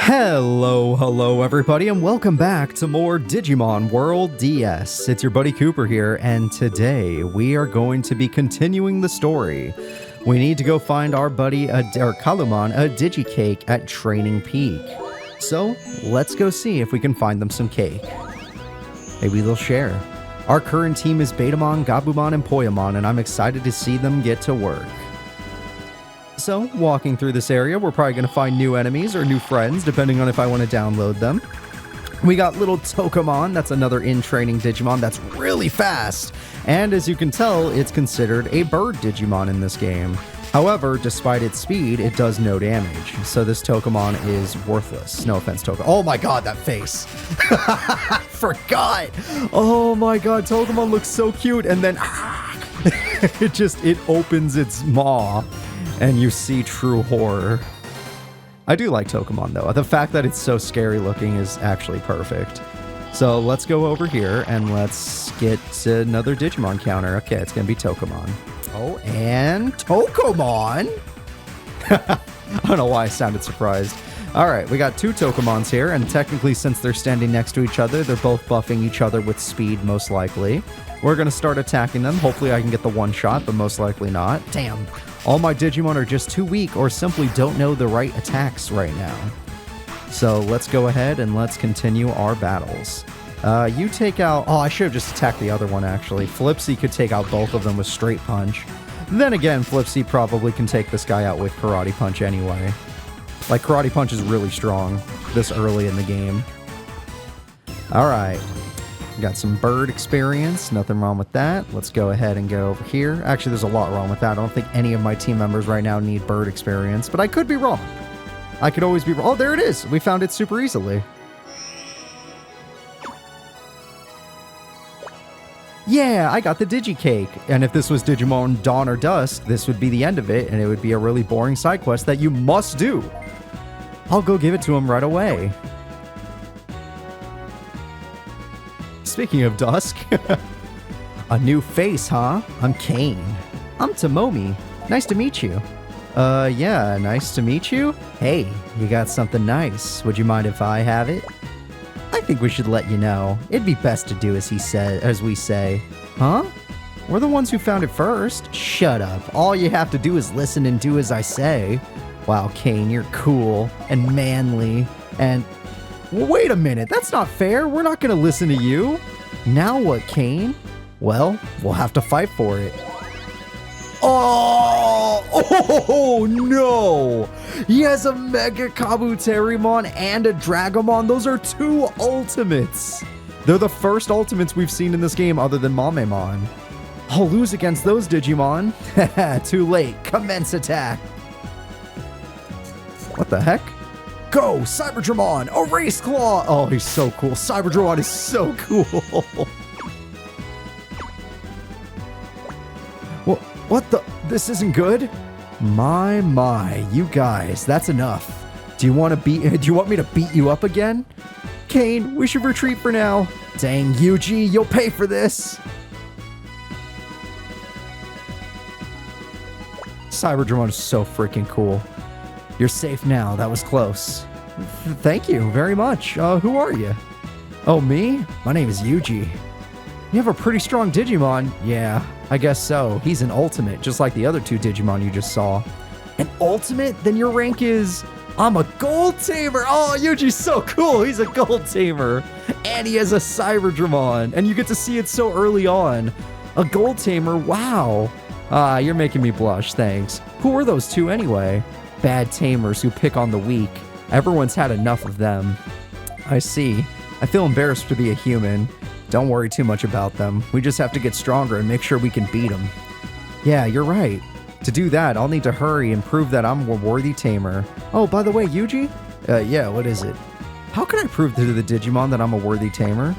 Hello everybody, and welcome back to more Digimon World DS. It's your buddy Cooper here, and today we are going to be continuing the story. We need to go find our buddy, Kalumon, a Digi-cake at Training Peak. So, let's go see if we can find them some cake. Maybe they'll share. Our current team is Betamon, Gabumon, and Poyamon, and I'm excited to see them get to work. So, walking through this area, we're probably going to find new enemies or new friends, depending on if I want to download them. We got little Tokamon, that's another in-training Digimon that's really fast. And as you can tell, it's considered a bird Digimon in this game. However, despite its speed, it does no damage. So this Tokamon is worthless. No offense, Tokamon. Oh my god, that face! Forgot! Oh my god, Tokamon looks so cute, and then it opens its maw. And you see true horror. I do like Tokamon though. The fact that it's so scary looking is actually perfect. So let's go over here and let's get another Digimon counter. Okay, it's gonna be Tokamon. Oh, and Tokamon! I don't know why I sounded surprised. Alright, we got two Tokamons here, and technically since they're standing next to each other, they're both buffing each other with speed, most likely. We're gonna start attacking them. Hopefully I can get the one shot, but most likely not. Damn. All my Digimon are just too weak or simply don't know the right attacks right now. So let's go ahead and let's continue our battles. You take out... Oh, I should have just attacked the other one, actually. Flipsy could take out both of them with Straight Punch. Then again, Flipsy probably can take this guy out with Karate Punch anyway. Like, Karate Punch is really strong this early in the game. Alright. Got some bird experience, nothing wrong with that. Let's go ahead and go over here. Actually, there's a lot wrong with that. I don't think any of my team members right now need bird experience, but I could be wrong. I could always be wrong. Oh, there it is. We found it super easily. Yeah, I got the Digi-cake. And if this was Digimon Dawn or Dusk, this would be the end of it, and it would be a really boring side quest that you must do. I'll go give it to him right away. Speaking of Dusk, a new face, huh? I'm Kane. I'm Tomomi. Nice to meet you. Yeah, nice to meet you. Hey, you got something nice. Would you mind if I have it? I think we should let you know. It'd be best to do as we say. Huh? We're the ones who found it first. Shut up. All you have to do is listen and do as I say. Wow, Kane, you're cool and manly and... Well, wait a minute, that's not fair. We're not going to listen to you. Now what, Kane? Well, we'll have to fight for it. Oh no! He has a Mega Kabuterimon and a Dragomon. Those are two ultimates. They're the first ultimates we've seen in this game other than Mamemon. I'll lose against those Digimon. Too late. Commence attack. What the heck? Go, Cyberdramon! Erase Claw! Oh, he's so cool. Cyberdramon is so cool. What the? This isn't good? My, you guys, that's enough. Do you want me to beat you up again? Kane, we should retreat for now. Dang, Yuji, you'll pay for this. Cyberdramon is so freaking cool. You're safe now. That was close. Thank you very much. Who are you? Oh, me? My name is Yuji. You have a pretty strong Digimon. Yeah, I guess so. He's an ultimate, just like the other two Digimon you just saw. An ultimate? Then your rank is... I'm a gold tamer. Oh, Yuji's so cool. He's a gold tamer. And he has a Cyberdramon. And you get to see it so early on. A gold tamer? Wow. You're making me blush. Thanks. Who are those two anyway? Bad tamers who pick on the weak. Everyone's had enough of them. I see. I feel embarrassed to be a human. Don't worry too much about them. We just have to get stronger and make sure we can beat them. Yeah, you're right. To do that, I'll need to hurry and prove that I'm a worthy tamer. Oh, by the way, Yuji? Yeah, what is it? How can I prove to the Digimon that I'm a worthy tamer?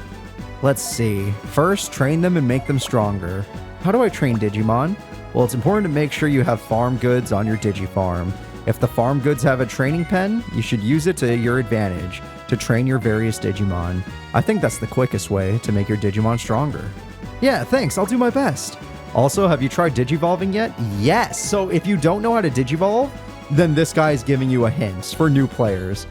Let's see. First, train them and make them stronger. How do I train Digimon? Well, it's important to make sure you have farm goods on your Digi Farm. If the farm goods have a training pen, you should use it to your advantage to train your various Digimon. I think that's the quickest way to make your Digimon stronger. Yeah, thanks, I'll do my best. Also, have you tried Digivolving yet? Yes! So if you don't know how to Digivolve, then this guy is giving you a hint for new players.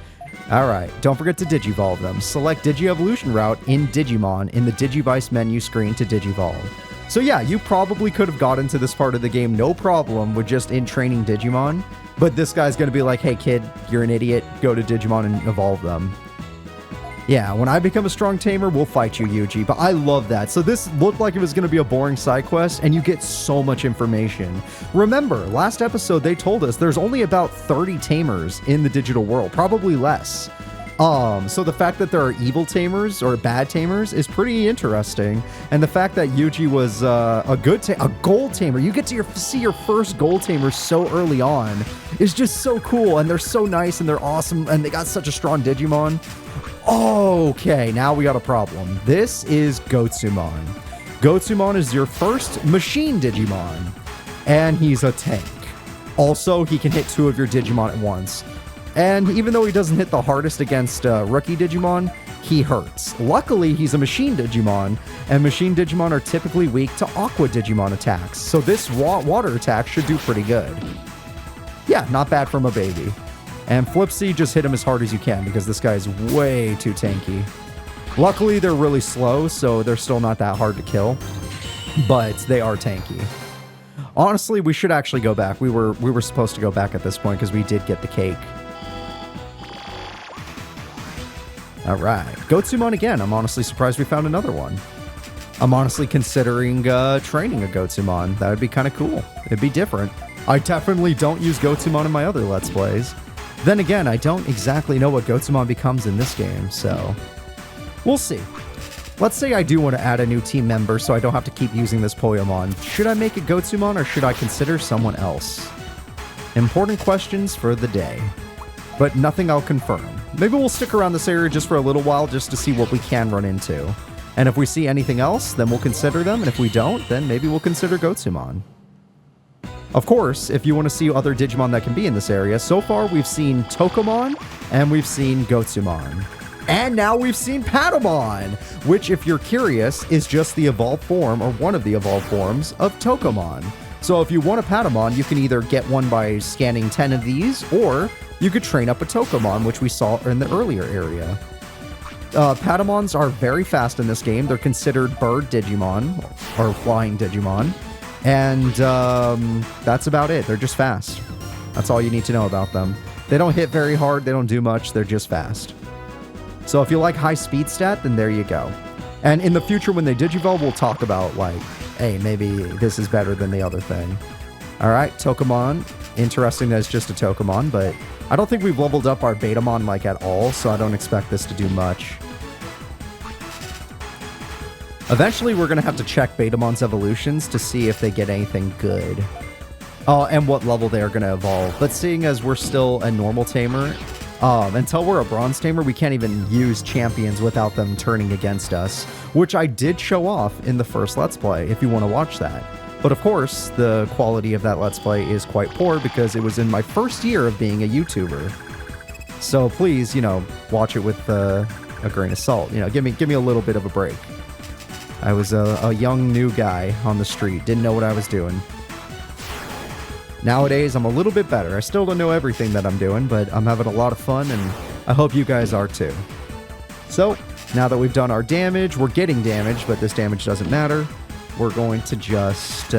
Alright, don't forget to Digivolve them. Select Digi-Evolution Route in Digimon in the Digivice menu screen to Digivolve. So yeah, you probably could have gotten to this part of the game no problem with just in training Digimon, but this guy's gonna be like, hey kid, you're an idiot, go to Digimon and evolve them. Yeah, when I become a strong tamer, we'll fight you, Yuji, but I love that. So this looked like it was gonna be a boring side quest, and you get so much information. Remember, last episode they told us there's only about 30 tamers in the digital world, probably less. So the fact that there are evil tamers or bad tamers is pretty interesting, and the fact that Yuji was a gold tamer, you get to see your first gold tamer so early on, is just so cool, and they're so nice and they're awesome, and they got such a strong Digimon. Okay, now we got a problem. This is Gotsumon. Gotsumon is your first machine Digimon, and he's a tank. Also, he can hit 2 of your Digimon at once. And even though he doesn't hit the hardest against rookie Digimon, he hurts. Luckily, he's a machine Digimon, and machine Digimon are typically weak to Aqua Digimon attacks, so this water attack should do pretty good. Yeah, not bad from a baby. And Flip C, just hit him as hard as you can, because this guy is way too tanky. Luckily, they're really slow, so they're still not that hard to kill, but they are tanky. Honestly, we should actually go back. We were supposed to go back at this point, because we did get the cake. Alright, Gotsumon again. I'm honestly surprised we found another one. I'm honestly considering training a Gotsumon. That would be kind of cool. It'd be different. I definitely don't use Gotsumon in my other Let's Plays. Then again, I don't exactly know what Gotsumon becomes in this game, so we'll see. Let's say I do want to add a new team member so I don't have to keep using this Poyomon. Should I make it Gotsumon or should I consider someone else? Important questions for the day, but nothing I'll confirm. Maybe we'll stick around this area just for a little while just to see what we can run into. And if we see anything else, then we'll consider them, and if we don't, then maybe we'll consider Gotsumon. Of course, if you want to see other Digimon that can be in this area, so far we've seen Tokomon, and we've seen Gotsumon. And now we've seen Patamon, which, if you're curious, is just the evolved form, or one of the evolved forms, of Tokomon. So if you want a Patamon, you can either get one by scanning 10 of these, or you could train up a Tokomon, which we saw in the earlier area. Patamons are very fast in this game. They're considered bird Digimon, or flying Digimon. And that's about it. They're just fast. That's all you need to know about them. They don't hit very hard. They don't do much. They're just fast. So if you like high speed stat, then there you go. And in the future, when they Digivolve, we'll talk about, like, hey, maybe this is better than the other thing. All right, Tokomon. Interesting that it's just a Tokomon, but I don't think we've leveled up our Betamon, like, at all, so I don't expect this to do much. Eventually, we're going to have to check Betamon's evolutions to see if they get anything good. Oh, and what level they are going to evolve. But seeing as we're still a normal tamer, until we're a bronze tamer, we can't even use champions without them turning against us, which I did show off in the first Let's Play, if you want to watch that. But of course, the quality of that Let's Play is quite poor because it was in my first year of being a YouTuber. So please, you know, watch it with a grain of salt. You know, give me a little bit of a break. I was a young new guy on the street, didn't know what I was doing. Nowadays, I'm a little bit better. I still don't know everything that I'm doing, but I'm having a lot of fun, and I hope you guys are too. So, now that we've done our damage, we're getting damage, but this damage doesn't matter. We're going to just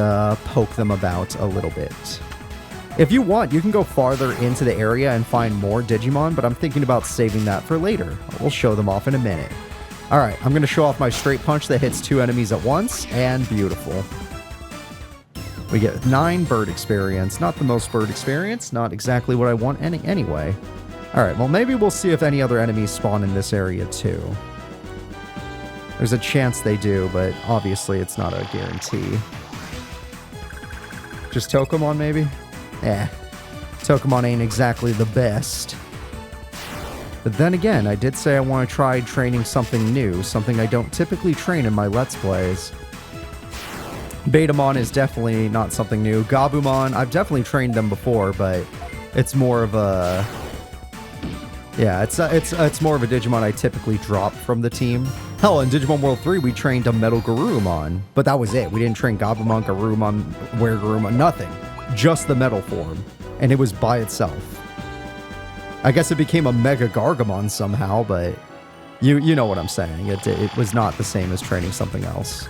poke them about a little bit. If you want, you can go farther into the area and find more Digimon, but I'm thinking about saving that for later. We'll show them off in a minute. Alright, I'm going to show off my straight punch that hits 2 enemies at once, and beautiful. We get 9 bird experience. Not the most bird experience, not exactly what I want anyway. Alright, well maybe we'll see if any other enemies spawn in this area too. There's a chance they do, but obviously it's not a guarantee. Just Tokomon maybe? Tokomon ain't exactly the best. But then again, I did say I want to try training something new, something I don't typically train in my Let's Plays. Betamon is definitely not something new. Gabumon, I've definitely trained them before, but it's more of a... yeah, it's more of a Digimon I typically drop from the team. Hell, in Digimon World 3, we trained a Metal Garurumon, but that was it. We didn't train Gabumon, Garurumon, Weregarurumon, nothing. Just the metal form, and it was by itself. I guess it became a Mega Gargamon somehow, but you know what I'm saying. It was not the same as training something else.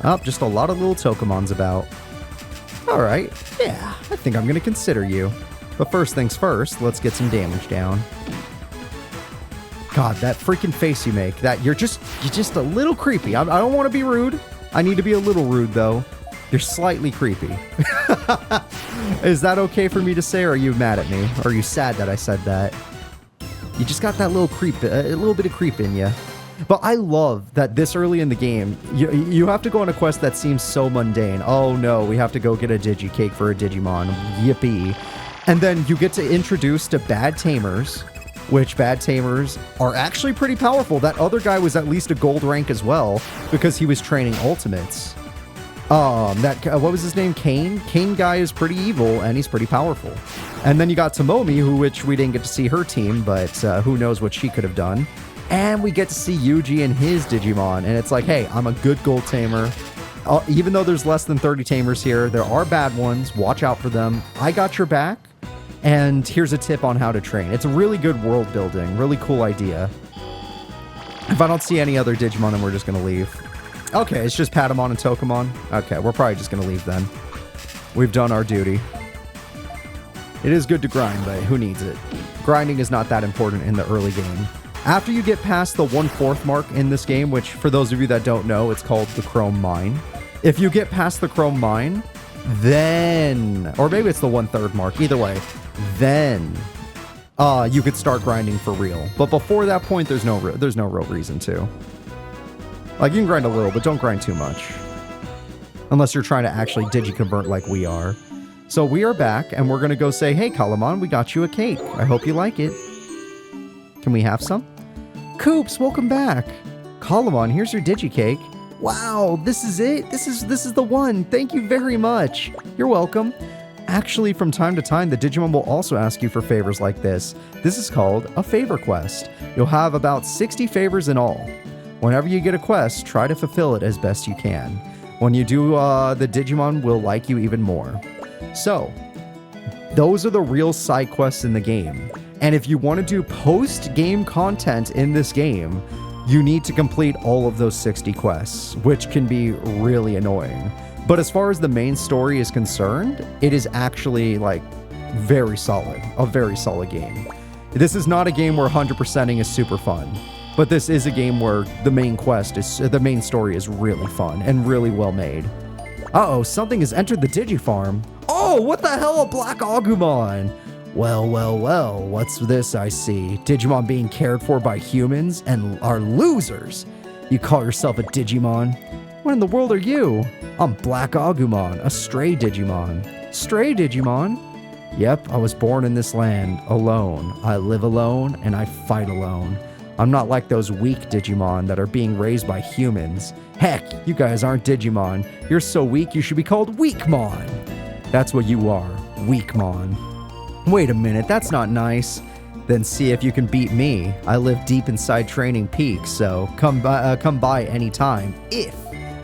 Oh, just a lot of little Tokamons about. All right, yeah, I think I'm going to consider you. But first things first, let's get some damage down. God, that freaking face you make, you're just a little creepy. I don't want to be rude. I need to be a little rude, though. You're slightly creepy. Is that okay for me to say, or are you mad at me? Or are you sad that I said that? You just got that little creep, a little bit of creep in you. But I love that this early in the game, you have to go on a quest that seems so mundane. Oh no, we have to go get a Digi Cake for a Digimon. Yippee. And then you get to introduce to bad Tamers, which bad Tamers are actually pretty powerful. That other guy was at least a gold rank as well, because he was training ultimates. What was his name? Kane? Kane guy is pretty evil, and he's pretty powerful. And then you got Tomomi, which we didn't get to see her team, but who knows what she could have done. And we get to see Yuji and his Digimon, and it's like, hey, I'm a good gold tamer. Even though there's less than 30 tamers here, there are bad ones. Watch out for them. I got your back. And here's a tip on how to train. It's a really good world building, really cool idea. If I don't see any other Digimon, then we're just going to leave. Okay, it's just Patamon and Tokamon. Okay, we're probably just going to leave then. We've done our duty. It is good to grind, but who needs it? Grinding is not that important in the early game. After you get past the 1/4 mark in this game, which for those of you that don't know, it's called the Chrome Mine. If you get past the Chrome Mine, then, or maybe it's the 1/3 mark, either way, then you could start grinding for real. But before that point, there's no real reason to. Like, you can grind a little, but don't grind too much. Unless you're trying to actually Digi-convert like we are. So we are back, and we're going to go say, hey, Kalamon, we got you a cake. I hope you like it. Can we have some? Coops, welcome back. Kalamon, here's your Digi-cake. Wow, this is it? This is the one. Thank you very much. You're welcome. Actually, from time to time, the Digimon will also ask you for favors like this. This is called a favor quest. You'll have about 60 favors in all. Whenever you get a quest, try to fulfill it as best you can. When you do, the Digimon will like you even more. So, those are the real side quests in the game. And if you want to do post-game content in this game, you need to complete all of those 60 quests, which can be really annoying. But as far as the main story is concerned, it is actually, like, very solid. A very solid game. This is not a game where 100%ing is super fun. But this is a game where the main story is really fun and really well made. Uh-oh, something has entered the Digi Farm. Oh, what the hell, a Black Agumon? Well, what's this I see? Digimon being cared for by humans and are losers. You call yourself a Digimon? What in the world are you? I'm Black Agumon, a stray Digimon. Stray Digimon? Yep, I was born in this land, alone. I live alone, and I fight alone. I'm not like those weak Digimon that are being raised by humans. Heck, you guys aren't Digimon. You're so weak you should be called Weakmon. That's what you are, Weakmon. Wait a minute, that's not nice. Then see if you can beat me. I live deep inside Training Peak, so come by anytime if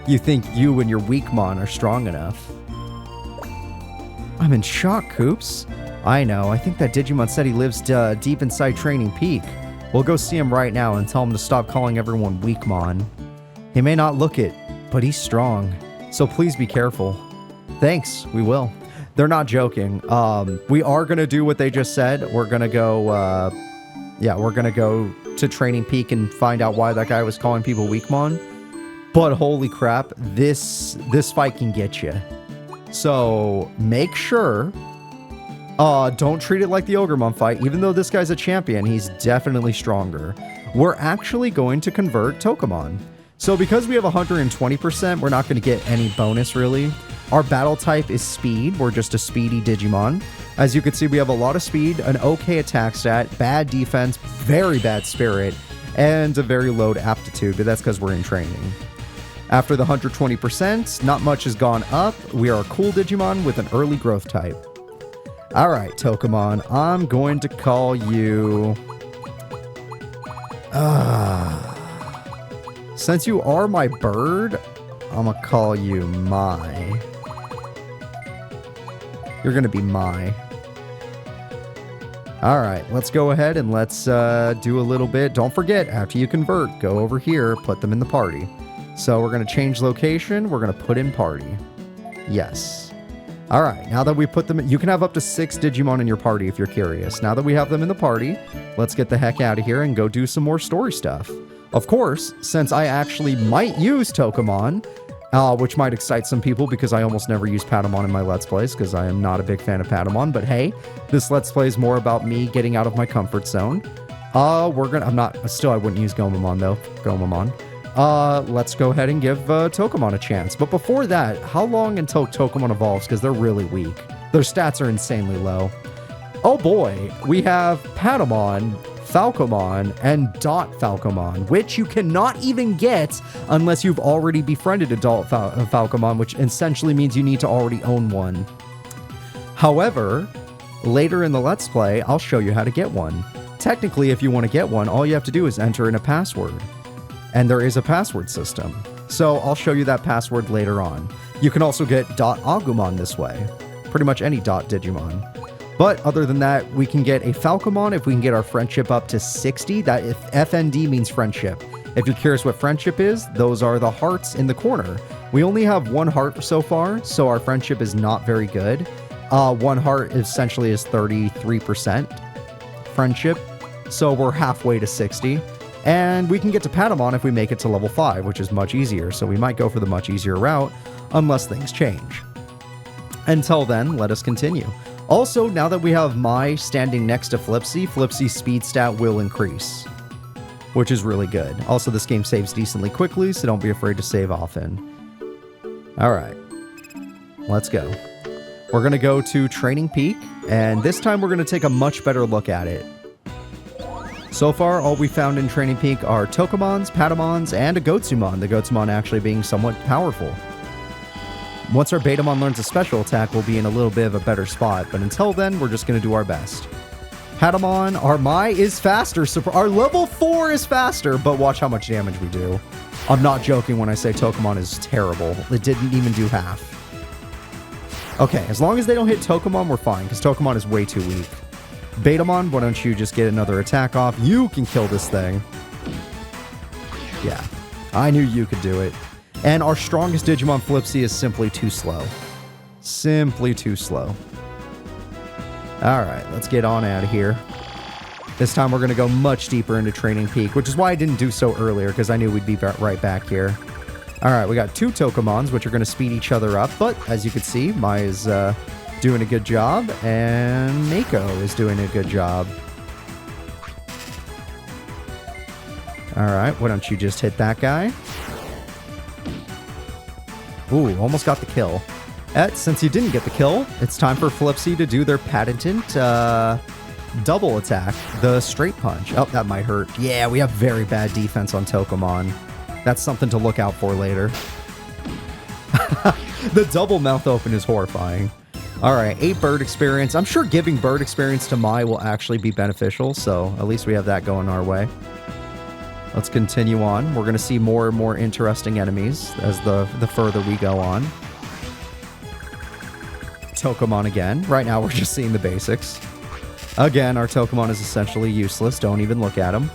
you think you and your Weakmon are strong enough. I'm in shock, Coops. I know, I think that Digimon said he lives deep inside Training Peak. We'll go see him right now and tell him to stop calling everyone Weakmon. He may not look it, but he's strong. So please be careful. Thanks, we will. They're not joking. We are going to do what they just said. We're going to go, we're going to go to Training Peak and find out why that guy was calling people Weakmon. But holy crap, this fight can get you. So make sure, don't treat it like the Ogremon fight. Even though this guy's a champion, he's definitely stronger. We're actually going to convert Tokamon. So because we have 120%, we're not going to get any bonus really. Our battle type is speed. We're just a speedy Digimon. As you can see, we have a lot of speed, an okay attack stat, bad defense, very bad spirit, and a very low aptitude, but that's because we're in training. After the 120%, not much has gone up. We are a cool Digimon with an early growth type. Alright, Tokamon, I'm going to call you... Since you are my bird, I'm gonna call you Mai. You're gonna be Mai. All right, let's go ahead and let's do a little bit. Don't forget, after you convert, go over here, put them in the party. So we're going to change location. We're going to put in party. Yes. All right, now that we put them in, you can have up to 6 Digimon in your party if you're curious. Now that we have them in the party, let's get the heck out of here and go do some more story stuff. Of course, since I actually might use Tokamon, which might excite some people because I almost never use Patamon in my Let's Plays because I am not a big fan of Patamon. But hey, this Let's Play is more about me getting out of my comfort zone. I wouldn't use Gomamon though. Let's go ahead and give Tokamon a chance. But before that, how long until Tokamon evolves? Because they're really weak. Their stats are insanely low. Oh boy, we have Patamon, Falcomon, and Dot Falcomon, which you cannot even get unless you've already befriended Adult Falcomon, which essentially means you need to already own one. However, later in the Let's Play, I'll show you how to get one. Technically, if you want to get one, all you have to do is enter in a password. And there is a password system. So I'll show you that password later on. You can also get Dot Agumon this way. Pretty much any Dot Digimon. But other than that, we can get a Falcomon if we can get our friendship up to 60. That if FND means friendship. If you're curious what friendship is, those are the hearts in the corner. We only have 1 heart so far, so our friendship is not very good. 1 heart essentially is 33% friendship, so we're halfway to 60. And we can get to Patamon if we make it to level 5, which is much easier, so we might go for the much easier route, unless things change. Until then, let us continue. Also, now that we have Mai standing next to Flipsy, Flipsy's speed stat will increase, which is really good. Also, this game saves decently quickly, so don't be afraid to save often. Alright, let's go. We're going to go to Training Peak, and this time we're going to take a much better look at it. So far, all we found in Training Peak are Tokamons, Patamons, and a Gotsumon, the Gotsumon actually being somewhat powerful. Once our Betamon learns a special attack, we'll be in a little bit of a better spot, but until then, we're just going to do our best. Patamon, our Mai is faster, so our level 4 is faster, but watch how much damage we do. I'm not joking when I say Tokamon is terrible. It didn't even do half. Okay, as long as they don't hit Tokamon, we're fine, because Tokamon is way too weak. Betamon, why don't you just get another attack off? You can kill this thing. Yeah, I knew you could do it. And our strongest Digimon, Flipsy, is simply too slow. Simply too slow. Alright, let's get on out of here. This time we're going to go much deeper into Training Peak, which is why I didn't do so earlier, because I knew we'd be right back here. Alright, we got 2 Tokamons, which are going to speed each other up, but as you can see, Mai is doing a good job, and Mako is doing a good job. Alright, why don't you just hit that guy? Ooh, almost got the kill. Since you didn't get the kill, it's time for Flipsy to do their patented double attack, the straight punch. Oh, that might hurt. Yeah, we have very bad defense on Tokamon. That's something to look out for later. The double mouth open is horrifying. Alright, 8 bird experience. I'm sure giving bird experience to Mai will actually be beneficial, so at least we have that going our way. Let's continue on. We're going to see more and more interesting enemies as the further we go on. Tokamon again. Right now we're just seeing the basics. Again, our Tokamon is essentially useless. Don't even look at him.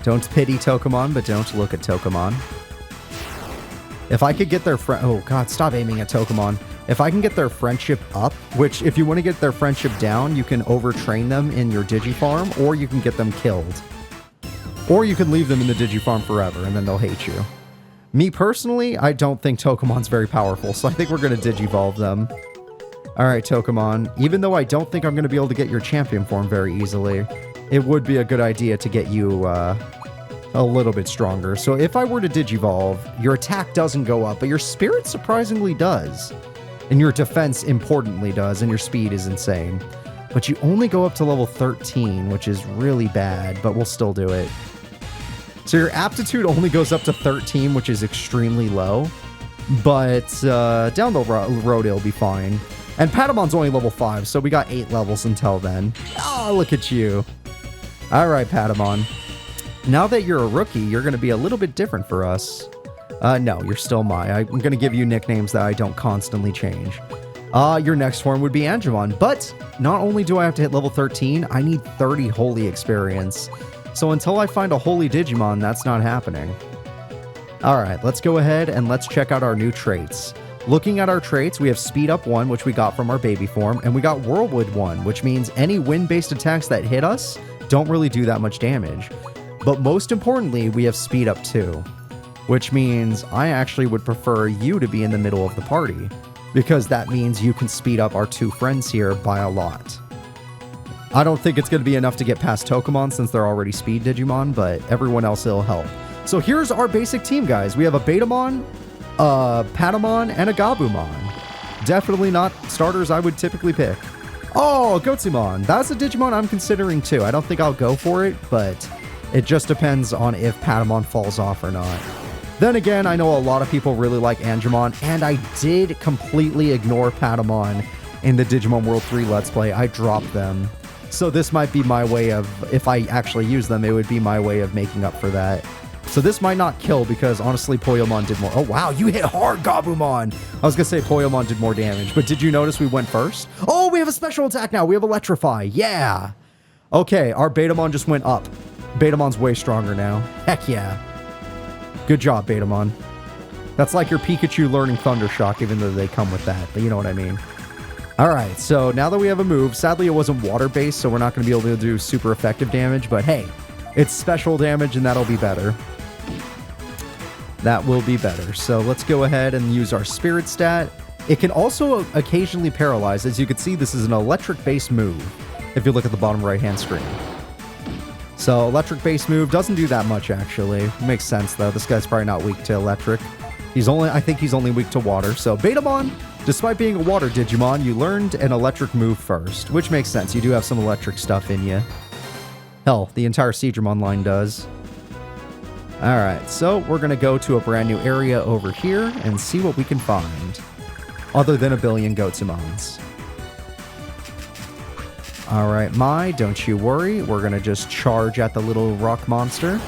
Don't pity Tokamon, but don't look at Tokamon. If I could get their oh god, stop aiming at Tokamon. If I can get their friendship up, which if you want to get their friendship down, you can overtrain them in your Digi Farm, or you can get them killed. Or you can leave them in the Digi Farm forever, and then they'll hate you. Me personally, I don't think Tokamon's very powerful, so I think we're going to Digivolve them. Alright, Tokamon, even though I don't think I'm going to be able to get your champion form very easily, it would be a good idea to get you a little bit stronger. So if I were to Digivolve, your attack doesn't go up, but your spirit surprisingly does. And your defense importantly does, and your speed is insane. But you only go up to level 13, which is really bad, but we'll still do it. So your aptitude only goes up to 13, which is extremely low. But down the road, it'll be fine. And Patamon's only level 5, so we got 8 levels until then. Oh, look at you. Alright, Patamon. Now that you're a rookie, you're going to be a little bit different for us. No, you're still Mai. I'm going to give you nicknames that I don't constantly change. Your next form would be Agumon. But not only do I have to hit level 13, I need 30 holy experience. So until I find a holy Digimon, that's not happening. Alright, let's go ahead and let's check out our new traits. Looking at our traits, we have Speed Up 1, which we got from our baby form, and we got Whirlwind 1, which means any wind-based attacks that hit us don't really do that much damage. But most importantly, we have Speed Up 2, which means I actually would prefer you to be in the middle of the party, because that means you can speed up our two friends here by a lot. I don't think it's going to be enough to get past Tokamon since they're already Speed Digimon, but everyone else will help. So here's our basic team, guys. We have a Betamon, a Patamon, and a Gabumon. Definitely not starters I would typically pick. Oh, Gotsumon. That's a Digimon I'm considering too. I don't think I'll go for it, but it just depends on if Patamon falls off or not. Then again, I know a lot of people really like Agumon, and I did completely ignore Patamon in the Digimon World 3 Let's Play. I dropped them. So this might be my way of, if I actually use them, it would be my way of making up for that. So this might not kill because honestly Poyomon did more. Oh wow, you hit hard, Gabumon! I was gonna say Poyomon did more damage, but did you notice we went first? Oh, we have a special attack now. We have Electrify. Yeah. Okay, our Betamon just went up. Betamon's way stronger now. Heck yeah. Good job, Betamon. That's like your Pikachu learning Thunder Shock, even though they come with that, but you know what I mean. Alright, so now that we have a move, sadly it wasn't water-based, so we're not going to be able to do super effective damage, but hey, it's special damage and that'll be better. That will be better. So let's go ahead and use our Spirit stat. It can also occasionally paralyze. As you can see, this is an electric-based move, if you look at the bottom right-hand screen. So electric-based move doesn't do that much, actually. Makes sense, though. This guy's probably not weak to electric. I think he's only weak to water. So Betamon, despite being a water Digimon, you learned an electric move first, which makes sense. You do have some electric stuff in you. Hell, the entire Seedramon line does. Alright, so we're going to go to a brand new area over here and see what we can find. Other than a billion Gotsumons. Alright, Mai, don't you worry. We're going to just charge at the little rock monster.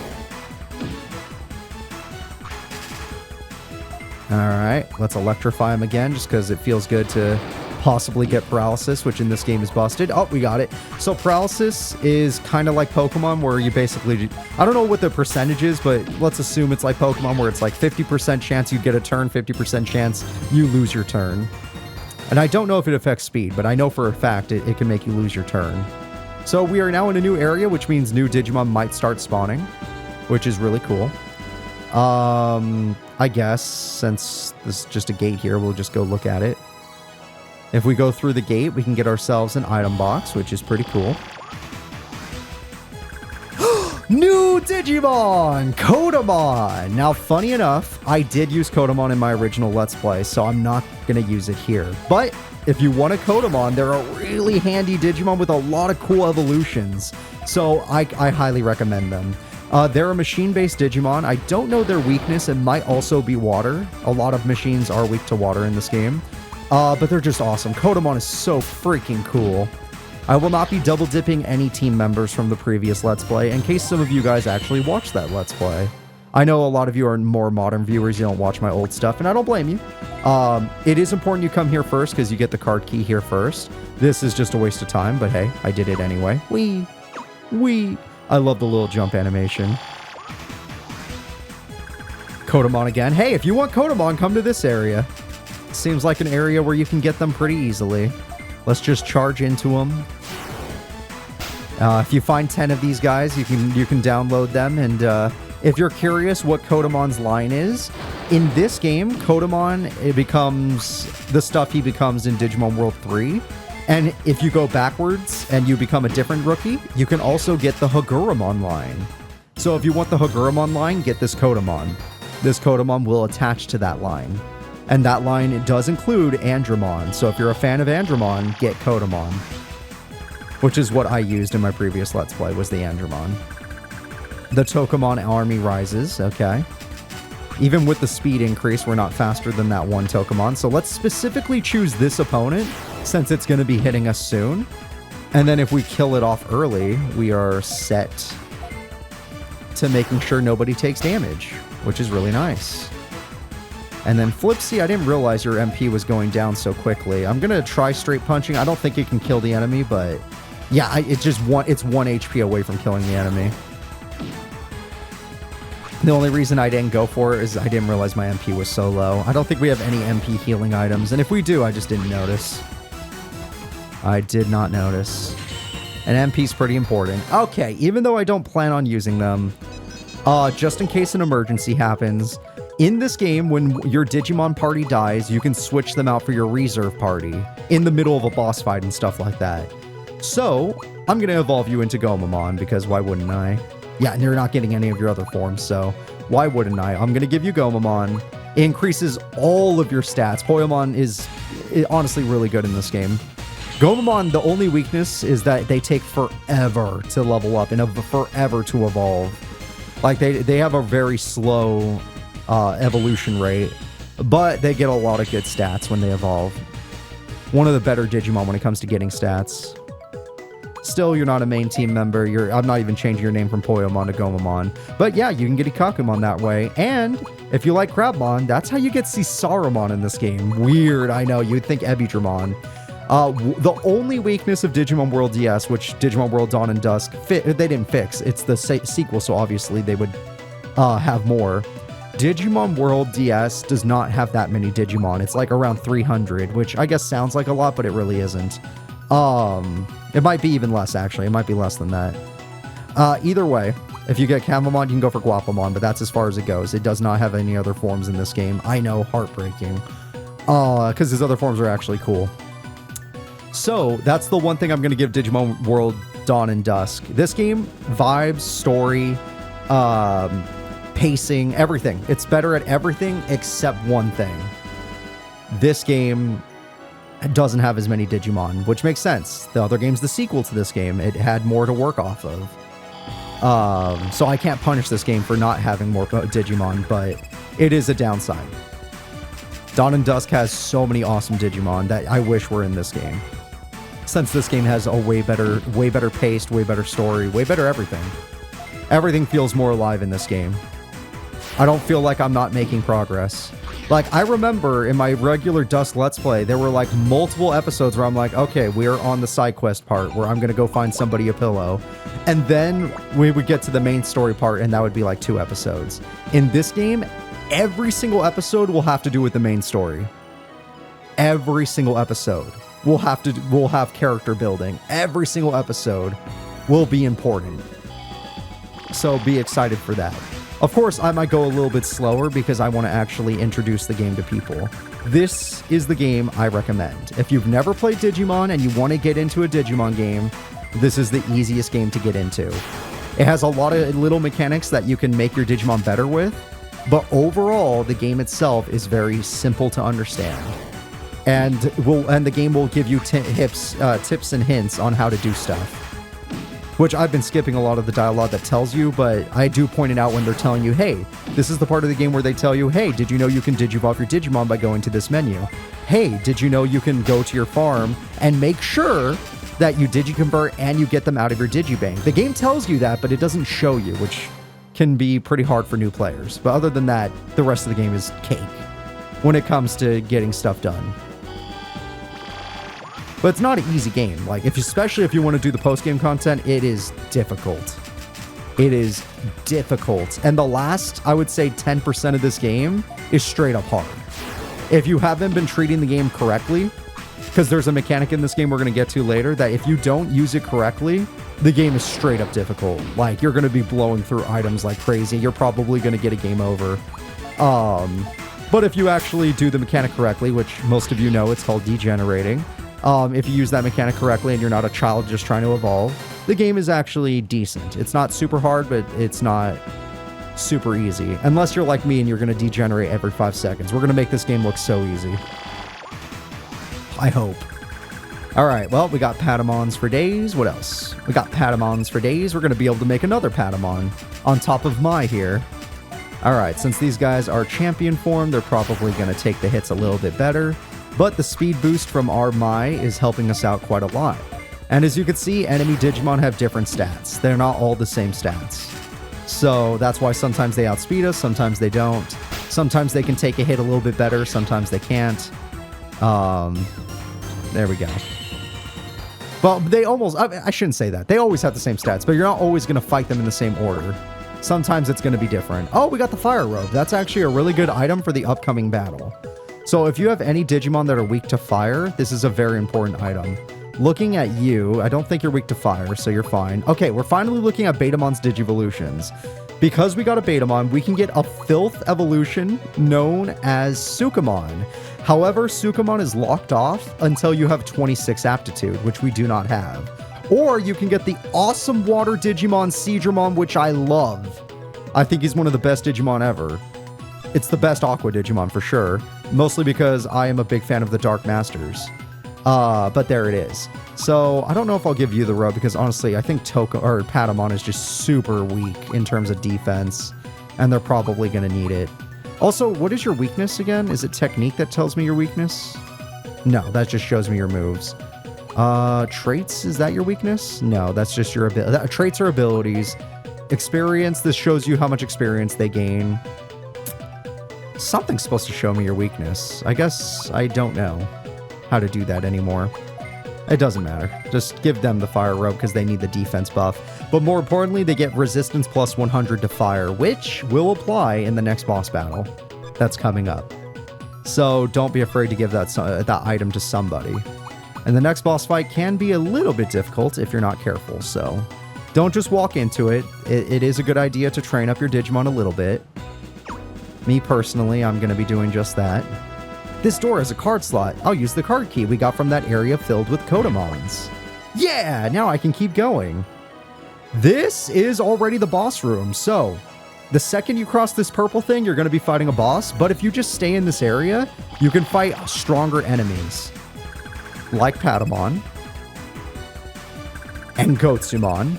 Alright, let's electrify him again just because it feels good to possibly get paralysis, which in this game is busted. Oh, we got it. So paralysis is kind of like Pokemon where you basically, I don't know what the percentage is, but let's assume it's like Pokemon where it's like 50% chance you get a turn, 50% chance you lose your turn. And I don't know if it affects speed, but I know for a fact it can make you lose your turn. So we are now in a new area, which means new Digimon might start spawning, which is really cool. I guess since this is just a gate here, we'll just go look at it. If we go through the gate, we can get ourselves an item box, which is pretty cool. New Digimon! Kotamon! Now, funny enough, I did use Kotamon in my original Let's Play, so I'm not going to use it here. But if you want a Kotamon, they're a really handy Digimon with a lot of cool evolutions. So I highly recommend them. They're a machine-based Digimon. I don't know their weakness. It might also be water. A lot of machines are weak to water in this game. But they're just awesome. Kotamon is so freaking cool. I will not be double dipping any team members from the previous Let's Play in case some of you guys actually watched that Let's Play. I know a lot of you are more modern viewers, you don't watch my old stuff, and I don't blame you. It is important you come here first because you get the card key here first. This is just a waste of time, but hey, I did it anyway. Whee! Whee! I love the little jump animation. Kotamon again. Hey, if you want Kotamon, come to this area. Seems like an area where you can get them pretty easily. Let's just charge into them. If you find 10 of these guys, you can download them. And if you're curious what Kotamon's line is, in this game, Kotamon, it becomes the stuff he becomes in Digimon World 3. And if you go backwards and you become a different rookie, you can also get the Haguramon line. So if you want the Haguramon line, get this Kotamon. This Kotamon will attach to that line. And that line, it does include Andromon. So if you're a fan of Andromon, get Kotamon. Which is what I used in my previous Let's Play, was the Andromon. The Tokamon army rises, okay. Even with the speed increase, we're not faster than that one Tokamon. So let's specifically choose this opponent, since it's going to be hitting us soon. And then if we kill it off early, we are set to making sure nobody takes damage, which is really nice. And then Flipsy, I didn't realize your MP was going down so quickly. I'm going to try straight punching. I don't think it can kill the enemy, but yeah, it's 1 HP away from killing the enemy. The only reason I didn't go for it is I didn't realize my MP was so low. I don't think we have any MP healing items, and if we do, I just didn't notice. I did not notice. And MP's pretty important. Okay, even though I don't plan on using them, just in case an emergency happens, in this game, when your Digimon party dies, you can switch them out for your reserve party in the middle of a boss fight and stuff like that. So, I'm going to evolve you into Gomamon, because why wouldn't I? Yeah, and you're not getting any of your other forms, so why wouldn't I? I'm going to give you Gomamon. It increases all of your stats. Poyamon is honestly really good in this game. Gomamon, the only weakness is that they take forever to level up and forever to evolve. Like, they have a very slow evolution rate, but they get a lot of good stats when they evolve. One of the better Digimon when it comes to getting stats. Still, you're not a main team member. I'm not even changing your name from Poyamon to Gomamon. But yeah, you can get Ikakumon that way. And if you like Crabmon, that's how you get Caesarumon in this game. Weird, I know. You'd think Ebidramon. The only weakness of Digimon World DS, which Digimon World Dawn and Dusk, they didn't fix. It's the sequel, so obviously they would have more. Digimon World DS does not have that many Digimon. It's like around 300, which I guess sounds like a lot, but it really isn't. It might be even less, actually. It might be less than that. Either way, if you get Camomon, you can go for Guapamon, but that's as far as it goes. It does not have any other forms in this game. I know, heartbreaking. Because his other forms are actually cool. So, that's the one thing I'm going to give Digimon World Dawn and Dusk. This game, vibes, story, pacing, everything. It's better at everything except one thing. This game doesn't have as many Digimon, which makes sense. The other game's the sequel to this game. It had more to work off of. So I can't punish this game for not having more Digimon, but it is a downside. Dawn and Dusk has so many awesome Digimon that I wish were in this game. Since this game has a way better paced, way better story, way better everything. Everything feels more alive in this game. I don't feel like I'm not making progress. Like, I remember in my regular Dusk Let's Play, there were like multiple episodes where I'm like, okay, we're on the side quest part where I'm going to go find somebody a pillow. And then we would get to the main story part and that would be like 2 episodes. In this game, every single episode will have to do with the main story. Every single episode will have character building. Every single episode will be important. So be excited for that. Of course, I might go a little bit slower because I want to actually introduce the game to people. This is the game I recommend. If you've never played Digimon and you want to get into a Digimon game, this is the easiest game to get into. It has a lot of little mechanics that you can make your Digimon better with, but overall, the game itself is very simple to understand. And the game will give you tips and hints on how to do stuff. Which I've been skipping a lot of the dialogue that tells you, but I do point it out when they're telling you, hey, this is the part of the game where they tell you, hey, did you know you can digivolve your Digimon by going to this menu? Hey, did you know you can go to your farm and make sure that you Digi-convert and you get them out of your Digibank? The game tells you that, but it doesn't show you, which can be pretty hard for new players. But other than that, the rest of the game is cake when it comes to getting stuff done. But it's not an easy game. Like, especially if you want to do the post-game content, it is difficult. It is difficult. And the last, I would say 10% of this game is straight up hard. If you haven't been treating the game correctly, because there's a mechanic in this game we're going to get to later, that if you don't use it correctly, the game is straight up difficult. Like, you're going to be blowing through items like crazy. You're probably going to get a game over. But if you actually do the mechanic correctly, which most of you know, it's called degenerating. If you use that mechanic correctly and you're not a child just trying to evolve, the game is actually decent. It's not super hard, but it's not super easy. Unless you're like me and you're going to degenerate every 5 seconds. We're going to make this game look so easy. I hope. Alright, well, we got Patamons for days. What else? We got Patamons for days. We're going to be able to make another Patamon on top of my here. Alright, since these guys are champion form, they're probably going to take the hits a little bit better. But the speed boost from our Mai is helping us out quite a lot. And as you can see, enemy Digimon have different stats. They're not all the same stats. So that's why sometimes they outspeed us, sometimes they don't. Sometimes they can take a hit a little bit better. Sometimes they can't. There we go. Well, they almost... I shouldn't say that. They always have the same stats, but you're not always going to fight them in the same order. Sometimes it's going to be different. Oh, we got the fire robe. That's actually a really good item for the upcoming battle. So if you have any Digimon that are weak to fire, this is a very important item. Looking at you, I don't think you're weak to fire, so you're fine. Okay, we're finally looking at Betamon's Digivolutions. Because we got a Patamon, we can get a Filth evolution known as Sukamon. However, Sukamon is locked off until you have 26 aptitude, which we do not have. Or you can get the awesome water Digimon Seadramon, which I love. I think he's one of the best Digimon ever. It's the best Aqua Digimon for sure, mostly because I am a big fan of the Dark Masters. But there it is. So I don't know if I'll give you the robe because honestly, I think Patamon is just super weak in terms of defense, and they're probably going to need it. Also, what is your weakness again? Is it technique that tells me your weakness? No, that just shows me your moves. Traits, is that your weakness? No, that's just your ability. Traits are abilities. Experience, this shows you how much experience they gain. Something's supposed to show me your weakness. I guess I don't know how to do that anymore. It doesn't matter. Just give them the fire robe because they need the defense buff. But more importantly, they get resistance plus 100 to fire, which will apply in the next boss battle that's coming up. So don't be afraid to give that item to somebody. And the next boss fight can be a little bit difficult if you're not careful, so don't just walk into it. It is a good idea to train up your Digimon a little bit. Me personally, I'm going to be doing just that. This door has a card slot. I'll use the card key we got from that area filled with Kotamons. Yeah, now I can keep going. This is already the boss room, so the second you cross this purple thing, you're going to be fighting a boss, but if you just stay in this area, you can fight stronger enemies, like Patamon, and Gotsumon,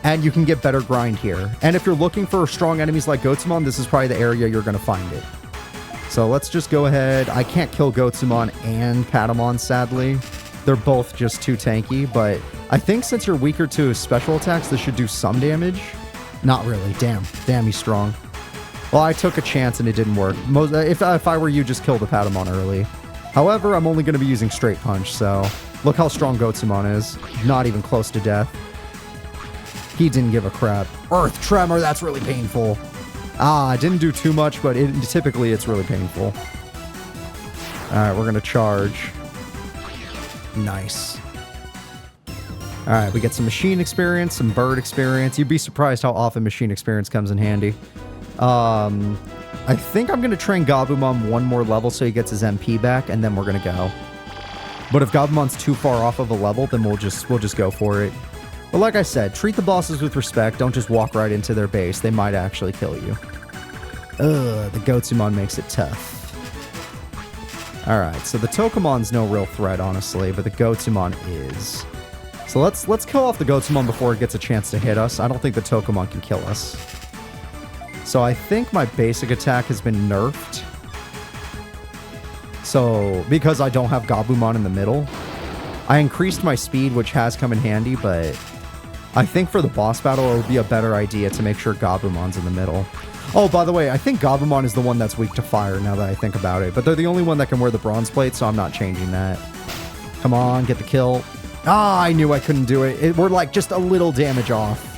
and you can get better grind here. And if you're looking for strong enemies like Gotsumon, this is probably the area you're going to find it. So let's just go ahead. I can't kill Gotsumon and Patamon, sadly. They're both just too tanky, but I think since you're weaker to special attacks, this should do some damage. Not really. Damn, he's strong. Well, I took a chance and it didn't work. If I were you, just kill the Patamon early. However, I'm only going to be using Straight Punch, so look how strong Gotsumon is. Not even close to death. He didn't give a crap. Earth Tremor, that's really painful. I didn't do too much, but typically it's really painful. Alright, we're going to charge. Nice. Alright, we get some machine experience, some bird experience. You'd be surprised how often machine experience comes in handy. I think I'm going to train Gabumon one more level so he gets his MP back, and then we're going to go. But if Gabumon's too far off of a level, then we'll just go for it. But like I said, treat the bosses with respect. Don't just walk right into their base. They might actually kill you. Ugh, the Gotsumon makes it tough. Alright, so the Tokemon's no real threat, honestly, but the Gotsumon is. So let's kill off the Gotsumon before it gets a chance to hit us. I don't think the Tokomon can kill us. So I think my basic attack has been nerfed. So, because I don't have Gabumon in the middle, I increased my speed, which has come in handy, but I think for the boss battle, it would be a better idea to make sure Gabumon's in the middle. Oh, by the way, I think Gabumon is the one that's weak to fire now that I think about it, but they're the only one that can wear the bronze plate, so I'm not changing that. Come on, get the kill. Ah, I knew I couldn't do it. We're like just a little damage off.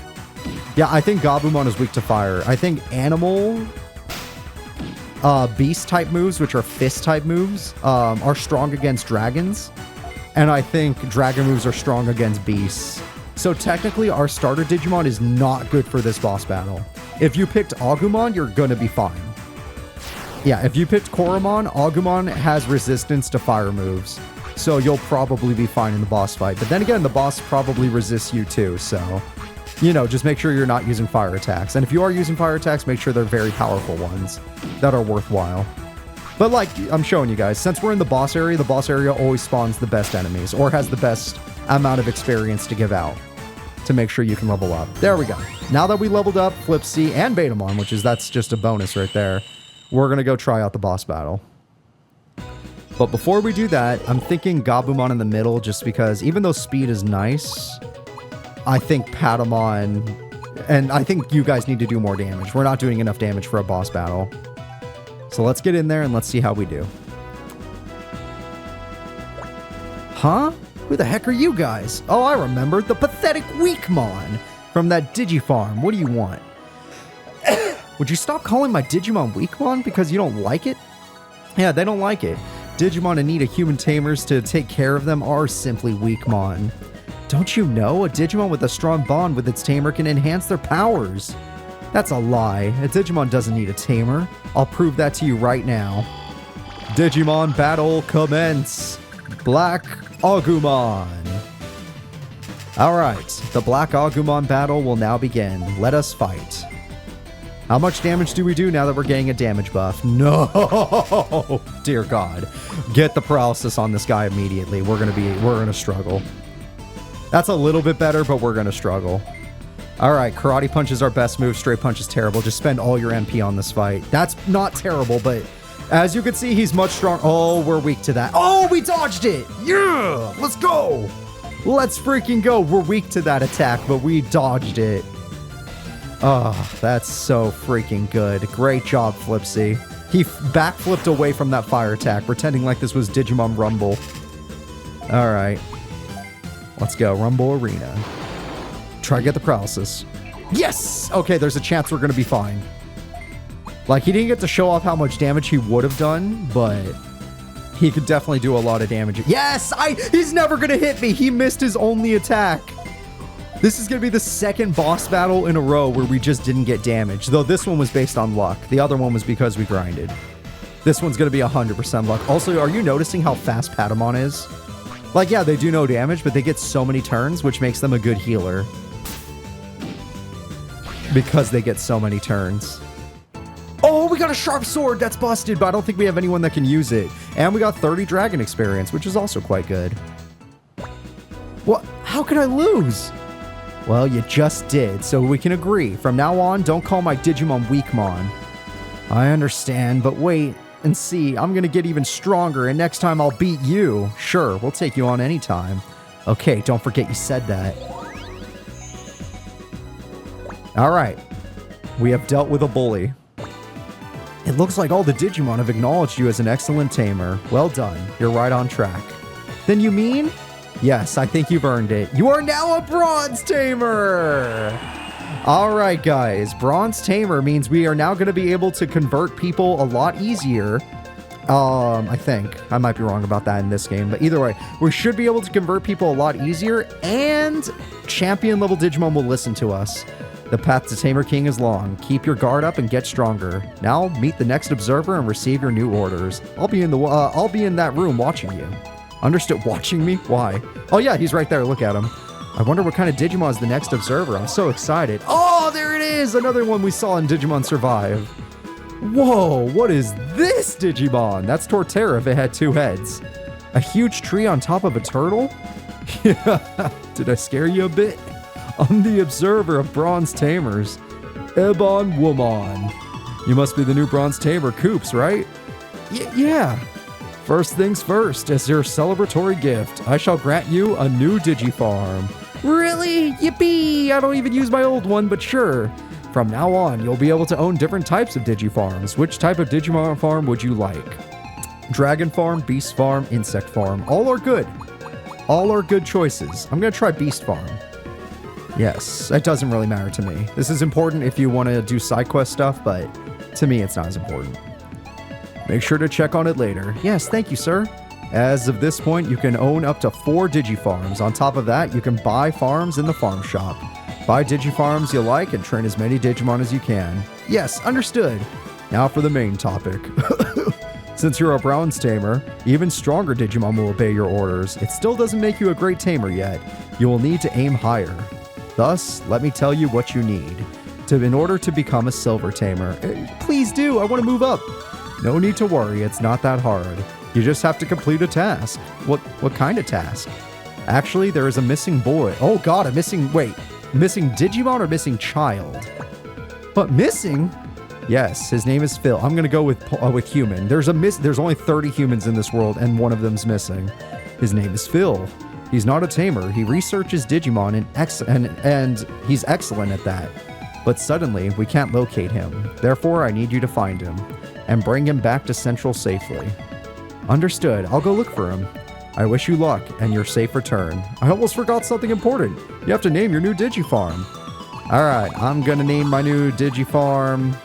Yeah, I think Gabumon is weak to fire. I think animal beast type moves, which are fist type moves, are strong against dragons. And I think dragon moves are strong against beasts. So technically, our starter Digimon is not good for this boss battle. If you picked Agumon, you're going to be fine. Yeah, if you picked Koromon, Agumon has resistance to fire moves. So you'll probably be fine in the boss fight. But then again, the boss probably resists you too, so you know, just make sure you're not using fire attacks. And if you are using fire attacks, make sure they're very powerful ones that are worthwhile. But like I'm showing you guys, since we're in the boss area always spawns the best enemies or has the best amount of experience to give out to make sure you can level up. There we go. Now that we leveled up Flip C and Betamon, that's just a bonus right there, we're going to go try out the boss battle. But before we do that, I'm thinking Gabumon in the middle just because even though speed is nice, I think Patamon, and I think you guys need to do more damage. We're not doing enough damage for a boss battle. So let's get in there and let's see how we do. Huh? Who the heck are you guys? Oh, I remember. The pathetic Weakmon from that Digi Farm. What do you want? Would you stop calling my Digimon Weakmon because you don't like it? Yeah, they don't like it. Digimon in need of human tamers to take care of them are simply Weakmon. Don't you know? A Digimon with a strong bond with its tamer can enhance their powers. That's a lie. A Digimon doesn't need a tamer. I'll prove that to you right now. Digimon battle commence. Black Agumon. Alright, the Black Agumon battle will now begin. Let us fight. How much damage do we do now that we're getting a damage buff? No! Dear God. Get the paralysis on this guy immediately. We're gonna struggle. That's a little bit better, but we're gonna struggle. Alright, Karate Punch is our best move. Straight Punch is terrible. Just spend all your MP on this fight. That's not terrible, but as you can see, he's much stronger. Oh, we're weak to that. Oh, we dodged it! Yeah! Let's go! Let's freaking go. We're weak to that attack, but we dodged it. Oh, that's so freaking good. Great job, Flipsy. He backflipped away from that fire attack, pretending like this was Digimon Rumble. Alright. Let's go. Rumble Arena. Try to get the paralysis. Yes! Okay, there's a chance we're going to be fine. Like, he didn't get to show off how much damage he would have done, but he could definitely do a lot of damage. Yes! He's never going to hit me! He missed his only attack. This is going to be the second boss battle in a row where we just didn't get damage. Though this one was based on luck. The other one was because we grinded. This one's going to be 100% luck. Also, are you noticing how fast Patamon is? Like, yeah, they do no damage, but they get so many turns, which makes them a good healer. Because they get so many turns. Oh, we got a sharp sword. That's busted, but I don't think we have anyone that can use it. And we got 30 dragon experience, which is also quite good. What? How could I lose? Well, you just did, so we can agree. From now on, don't call my Digimon Weakmon. I understand, but wait and see. I'm gonna get even stronger, and next time I'll beat you. Sure, we'll take you on anytime. Okay, don't forget you said that. Alright. We have dealt with a bully. It looks like all the Digimon have acknowledged you as an excellent tamer. Well done. You're right on track. Then you mean? Yes, I think you've earned it. You are now a Bronze Tamer! Alright, guys. Bronze Tamer means we are now going to be able to convert people a lot easier. I think. I might be wrong about that in this game, but either way, we should be able to convert people a lot easier, and champion level Digimon will listen to us. The path to Tamer King is long. Keep your guard up and get stronger. Now, meet the next observer and receive your new orders. I'll be in that room watching you. Understood? Watching me? Why? Oh yeah, he's right there. Look at him. I wonder what kind of Digimon is the next observer. I'm so excited. Oh, there it is! Another one we saw in Digimon Survive. Whoa, what is this Digimon? That's Torterra if it had two heads. A huge tree on top of a turtle? Yeah, did I scare you a bit? I'm the observer of Bronze Tamers. Ebon Woman. You must be the new Bronze Tamer, Coops, right? Yeah. First things first, as your celebratory gift, I shall grant you a new Digi Farm. Really? Yippee! I don't even use my old one, but sure. From now on, you'll be able to own different types of Digi Farms. Which type of Digimon farm would you like? Dragon Farm, Beast Farm, Insect Farm. All are good. All are good choices. I'm going to try Beast Farm. Yes, it doesn't really matter to me. This is important if you want to do side quest stuff, but to me, it's not as important. Make sure to check on it later. Yes, thank you, sir. As of this point, you can own up to 4 Digi-Farms. On top of that, you can buy farms in the farm shop. Buy Digi-Farms you like and train as many Digimon as you can. Yes, understood. Now for the main topic. Since you're a Bronze Tamer, even stronger Digimon will obey your orders. It still doesn't make you a great Tamer yet. You will need to aim higher. Thus, let me tell you what you need in order to become a Silver Tamer. Please do, I want to move up. No need to worry, it's not that hard. You just have to complete a task. What kind of task? Actually, there is a missing boy. Oh god, missing Digimon or missing child? But missing? Yes, his name is Phil. I'm gonna go with human. There's only 30 humans in this world, and one of them's missing. His name is Phil. He's not a tamer. He researches Digimon and he's excellent at that. But suddenly, we can't locate him. Therefore, I need you to find him. and bring him back to Central safely. Understood. I'll go look for him. I wish you luck and your safe return. I almost forgot something important. You have to name your new Digi Farm. Alright, I'm gonna name my new Digi Farm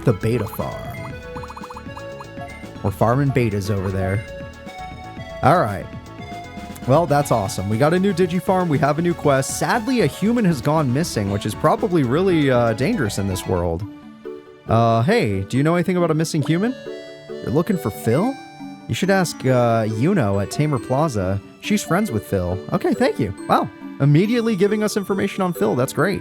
the Beta Farm. We're farming betas over there. Alright. Well, that's awesome. We got a new Digi Farm. We have a new quest. Sadly, a human has gone missing, which is probably really dangerous in this world. Hey, do you know anything about a missing human? You're looking for Phil? You should ask Yuno at Tamer Plaza. She's friends with Phil. Okay, thank you. Wow. Immediately giving us information on Phil. That's great.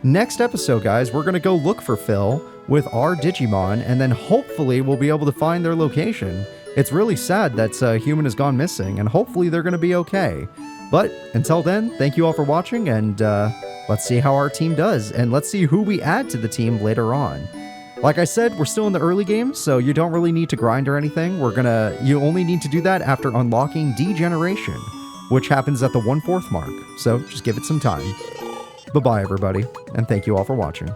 Next episode, guys, we're going to go look for Phil with our Digimon, and then hopefully we'll be able to find their location. It's really sad that a human has gone missing, and hopefully they're going to be okay. But until then, thank you all for watching, and let's see how our team does, and let's see who we add to the team later on. Like I said, we're still in the early game, so you don't really need to grind or anything. You only need to do that after unlocking Degeneration, which happens at the 1/4 mark. So just give it some time. Bye-bye, everybody, and thank you all for watching.